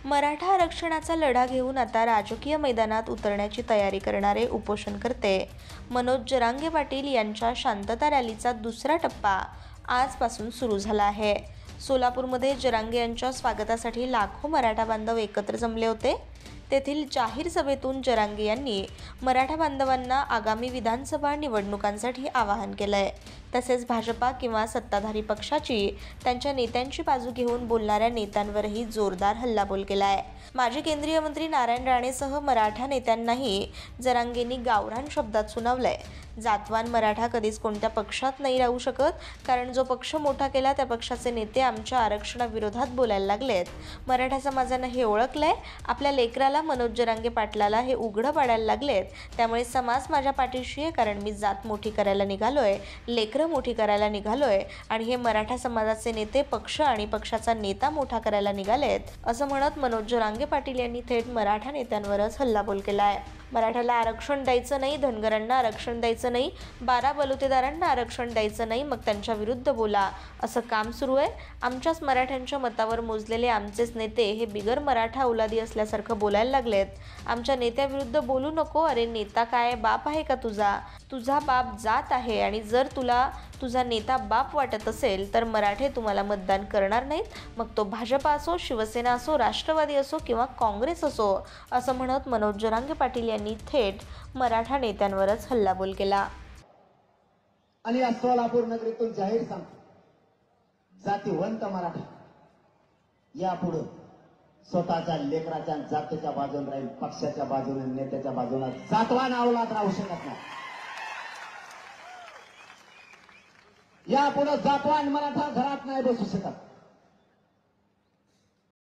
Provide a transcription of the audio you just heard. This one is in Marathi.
मराठा आरक्षणाचा लढा घेऊन आता राजकीय मैदानात उतरण्याची तयारी करणारे उपोषणकर्ते मनोज जरांगे पाटील यांच्या शांतता रॅलीचा दुसरा टप्पा आजपासून सुरू झाला आहे। सोलापूरमध्ये जरांगे यांच्या स्वागतासाठी लाखो मराठा बांधव एकत्र जमले होते। तेथील जाहीर सभेतून जरांगे यांनी मराठा बांधवांना आगामी विधानसभा निवडणुकांसाठी आवाहन केलंय। तसेच भाजपा किंवा सत्ताधारी पक्षाची त्यांच्या नेत्यांची बाजू घेऊन बोलणाऱ्या नेत्यांवरही जोरदार हल्लाबोल केलाय। माजी केंद्रीय मंत्री नारायण राणेसह मराठा नेत्यांनाही जरांगेंनी गावरान शब्दात सुनावलंय। जातवान मराठा कधीच कोणत्या पक्षात नाही राहू शकत, कारण जो पक्ष मोठा केला त्या पक्षाचे नेते आमच्या आरक्षणाविरोधात बोलायला लागलेत। मराठा समाजानं हे ओळखलंय। आपल्या लेकराला मनोज जरांगे पाटलाला हे उघडं पाडायला लागलेत। त्यामुळे समाज माझ्या पाठीशी आहे, कारण मी जात मोठी करायला निघालोय, लेकरं मोठी करायला निघालोय आणि हे मराठा समाजाचे नेते पक्ष आणि पक्षाचा नेता मोठा करायला निघालेत, असं म्हणत मनोज जरांगे पाटील यांनी थेट मराठा नेत्यांवरच हल्लाबोल केलाय। मराठ्याला आरक्षण द्यायचं नाही, धनगरांना आरक्षण द्यायचं नाही, 12 बलुतेदारांना आरक्षण द्यायचं नाही, मग त्यांच्या विरुद्ध बोला, असं काम सुरू आहे। आमच्याच मराठ्यांच्या मतावर मोजलेले आमचेच नेते हे बिगर मराठा औलादी असल्यासारखं बोलायला लागलेत। आमच्या नेत्याविरुद्ध बोलू नको। अरे नेता काय बाप आहे का तुझा? तुझा बाप जात आहे, आणि जर तुला तुझा नेता बाप वाटत असेल तर मराठे तुम्हाला मतदान करणार नाहीत, मग तो भाजपा असो, शिवसेना असो, राष्ट्रवादी असो किंवा काँग्रेस असो, असं म्हणत मनोज जरांगे पाटील यांनी थेट मराठा नेत्यांवरच हल्लाबोल केला। आणि सोलापूर नगरीतून जाहीर सांगतो, जातीवंत मराठा यापुढे स्वतःच्या लेकराच्या जातीच्या बाजूने राहील, पक्षाच्या बाजूने, नेत्याच्या बाजूने जातवान अवलाद राहू शकत नाही। यापुढे जातवान मराठा घरात नाही बसू शकत।